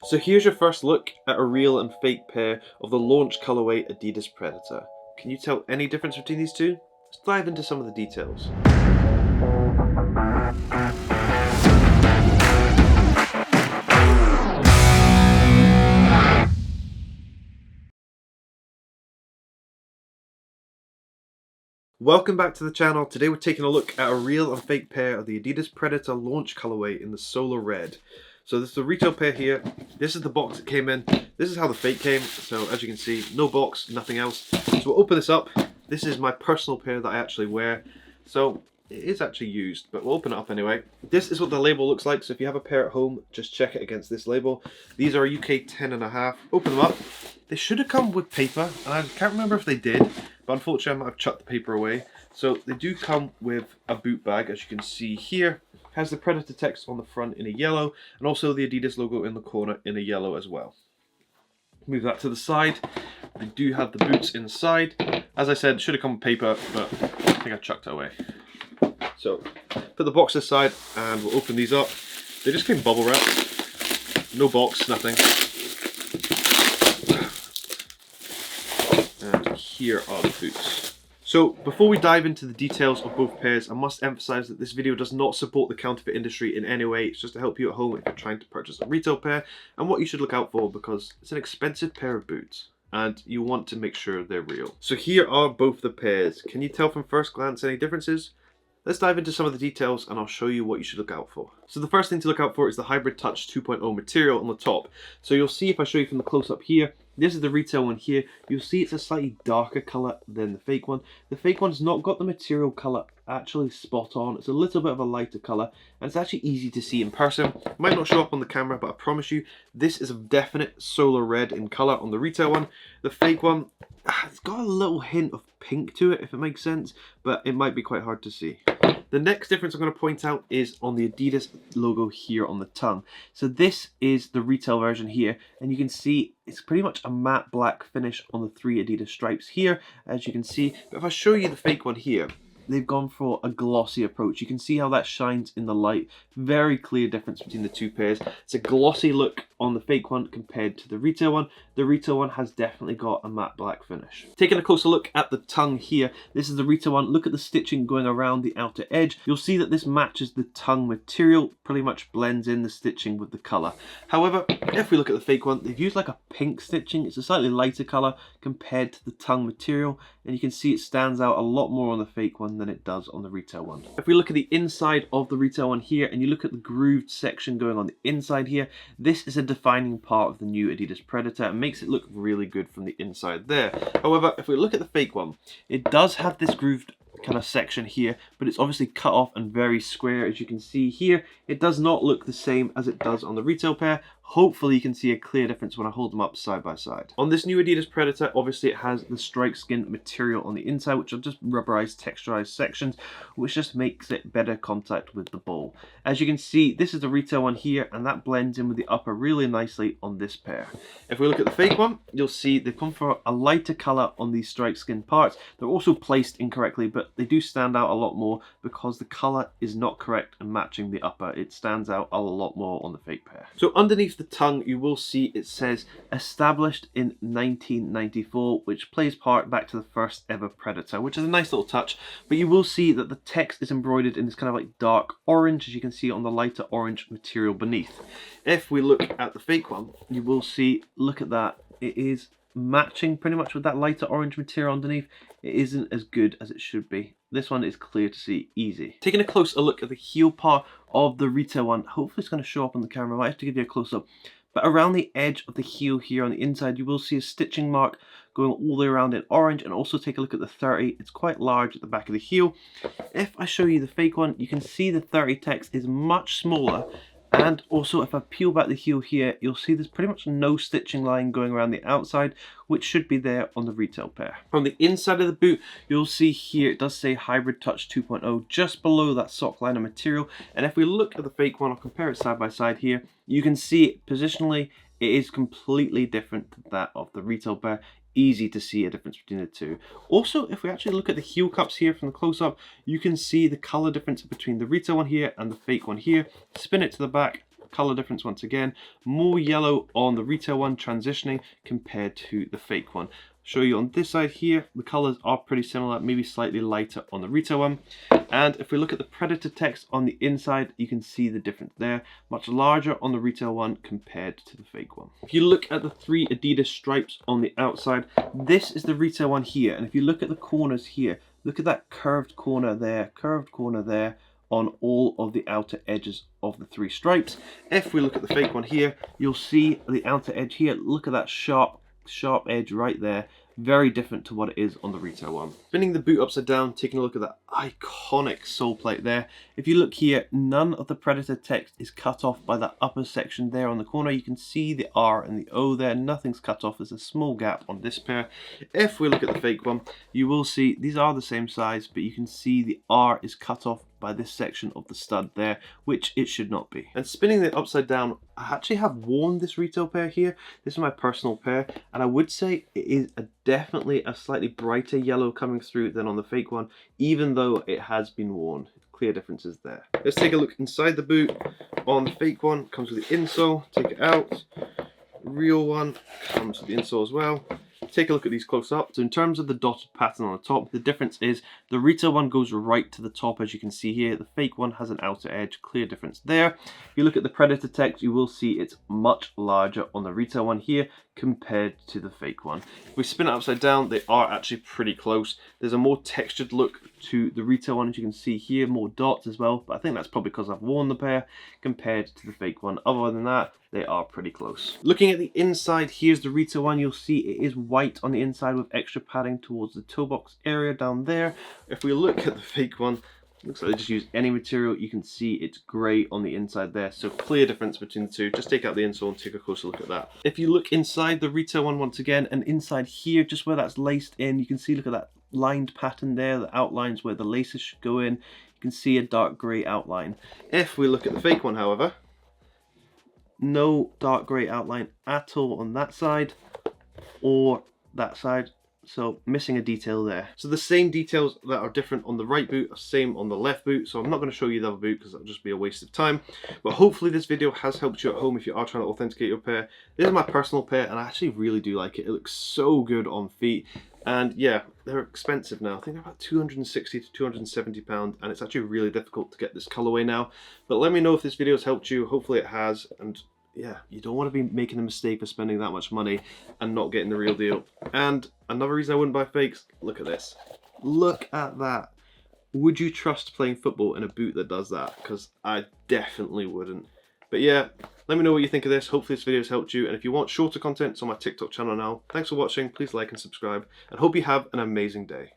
So here's your first look at a real and fake pair of the launch colorway Adidas Predator. Can you tell any difference between these two? Let's dive into some of the details. Welcome back to the channel. Today we're taking a look at a real and fake pair of the Adidas Predator launch colorway in the Solar Red. So this is the retail pair here. This is the box it came in. This is how the fake came. So as you can see, no box, nothing else. So we'll open this up. This is my personal pair that I actually wear. So it is actually used, but we'll open it up anyway. This is what the label looks like. So if you have a pair at home, just check it against this label. These are UK 10.5. Open them up. They should have come with paper, and I can't remember if they did, but unfortunately I might have chucked the paper away. So they do come with a boot bag, as you can see here. Has the Predator text on the front in a yellow, and also the Adidas logo in the corner in a yellow as well. Move that to the side. They do have the boots inside. As I said, should have come with paper, but I think I chucked it away. So put the box aside, and we'll open these up. They just came bubble wrapped. No box, nothing. Here are the boots. So before we dive into the details of both pairs, I must emphasize that this video does not support the counterfeit industry in any way. It's just to help you at home if you're trying to purchase a retail pair and what you should look out for, because it's an expensive pair of boots and you want to make sure they're real. So here are both the pairs. Can you tell from first glance any differences? Let's dive into some of the details and I'll show you what you should look out for. So the first thing to look out for is the Hybrid Touch 2.0 material on the top. So you'll see, if I show you from the close-up here, this is the retail one here. You'll see it's a slightly darker colour than the fake one. The fake one's not got the material colour actually spot on. It's a little bit of a lighter colour and it's actually easy to see in person. It might not show up on the camera, but I promise you this is a definite solar red in colour on the retail one. The fake one, it's got a little hint of pink to it, if it makes sense, but it might be quite hard to see. The next difference I'm going to point out is on the Adidas logo here on the tongue. So this is the retail version here, and you can see it's pretty much a matte black finish on the 3 Adidas stripes here, as you can see. But if I show you the fake one here, they've gone for a glossy approach. You can see how that shines in the light. Very clear difference between the two pairs. It's a glossy look on the fake one compared to the retail one. The retail one has definitely got a matte black finish. Taking a closer look at the tongue here, this is the retail one. Look at the stitching going around the outer edge. You'll see that this matches the tongue material, pretty much blends in the stitching with the colour. However, if we look at the fake one, they've used like a pink stitching. It's a slightly lighter colour compared to the tongue material, and you can see it stands out a lot more on the fake one than it does on the retail one. If we look at the inside of the retail one here, and you look at the grooved section going on the inside here, this is a defining part of the new Adidas Predator. It makes it look really good from the inside there. However, if we look at the fake one, it does have this grooved kind of section here, but it's obviously cut off and very square. As you can see here, it does not look the same as it does on the retail pair. Hopefully you can see a clear difference when I hold them up side by side. On this new Adidas Predator, obviously it has the strike skin material on the inside, which are just rubberized, texturized sections, which just makes it better contact with the ball. As you can see, this is the retail one here, and that blends in with the upper really nicely on this pair. If we look at the fake one, you'll see they've come for a lighter color on these strike skin parts. They're also placed incorrectly, but they do stand out a lot more because the color is not correct and matching the upper. It stands out a lot more on the fake pair. So underneath the tongue, you will see it says established in 1994, which plays part back to the first ever Predator, which is a nice little touch. But you will see that the text is embroidered in this kind of like dark orange, as you can see on the lighter orange material beneath. If we look at the fake one, you will see, look at that, it is matching pretty much with that lighter orange material underneath. It isn't as good as it should be. This one is clear to see, easy. Taking a closer look at the heel part of the retail one, hopefully it's going to show up on the camera. I might have to give you a close up. But around the edge of the heel here on the inside, you will see a stitching mark going all the way around in orange, and also take a look at the 30. It's quite large at the back of the heel. If I show you the fake one, you can see the 30 text is much smaller. And also, if I peel back the heel here, you'll see there's pretty much no stitching line going around the outside, which should be there on the retail pair. On the inside of the boot, you'll see here it does say Hybrid Touch 2.0 just below that sock liner material. And if we look at the fake one, I'll compare it side by side here, you can see positionally it is completely different to that of the retail pair. Easy to see a difference between the two. Also, if we actually look at the heel cups here from the close-up, you can see the color difference between the retail one here and the fake one here. Spin it to the back, color difference once again, more yellow on the retail one transitioning compared to the fake one. Show you on this side here, the colors are pretty similar, maybe slightly lighter on the retail one. And if we look at the Predator text on the inside, you can see the difference there, much larger on the retail one compared to the fake one. If you look at the 3 Adidas stripes on the outside, this is the retail one here. And if you look at the corners here, look at that curved corner there on all of the outer edges of the 3 stripes. If we look at the fake one here, you'll see the outer edge here. Look at that sharp edge right there. Very different to what it is on the retail one. Spinning the boot upside down, taking a look at that iconic sole plate there. If you look here, none of the Predator text is cut off by that upper section there on the corner. You can see the R and the O there. Nothing's cut off. There's a small gap on this pair. If we look at the fake one, you will see these are the same size, but you can see the R is cut off by this section of the stud there, which it should not be. And spinning it upside down, I actually have worn this retail pair here. This is my personal pair, and I would say it is definitely a slightly brighter yellow coming through than on the fake one, even though it has been worn. Clear differences there. Let's take a look inside the boot. On the fake one, comes with the insole. Take it out. Real one comes with the insole as well. Take a look at these close up. So in terms of the dotted pattern on the top, the difference is the retail one goes right to the top, as you can see here. The fake one has an outer edge. Clear difference there. If you look at the Predator text, you will see it's much larger on the retail one here compared to the fake one. If we spin it upside down, they are actually pretty close. There's a more textured look to the retail one, as you can see here, more dots as well, but I think that's probably because I've worn the pair compared to the fake one. Other than that, they are pretty close. Looking at the inside, here's the retail one. You'll see it is white on the inside with extra padding towards the toe box area down there. If we look at the fake one, looks like they just used any material. You can see it's grey on the inside there, so clear difference between the two. Just take out the insole and take a closer look at that. If you look inside the retail one once again, and inside here, just where that's laced in, you can see, look at that lined pattern there that outlines where the laces should go in. You can see a dark grey outline. If we look at the fake one, however, no dark grey outline at all on that side or that side. So missing a detail there. So the same details that are different on the right boot are same on the left boot. So I'm not going to show you the other boot because that'll just be a waste of time. But hopefully this video has helped you at home if you are trying to authenticate your pair. This is my personal pair and I actually really do like it. It looks so good on feet. And yeah, they're expensive now. I think they're about 260 to 270 pounds, and it's actually really difficult to get this colorway now. But let me know if this video has helped you. Hopefully it has. And yeah, you don't want to be making the mistake of spending that much money and not getting the real deal. And another reason I wouldn't buy fakes, look at this. Look at that. Would you trust playing football in a boot that does that? Because I definitely wouldn't. But yeah, let me know what you think of this. Hopefully this video has helped you. And if you want shorter content, it's on my TikTok channel now. Thanks for watching. Please like and subscribe. And hope you have an amazing day.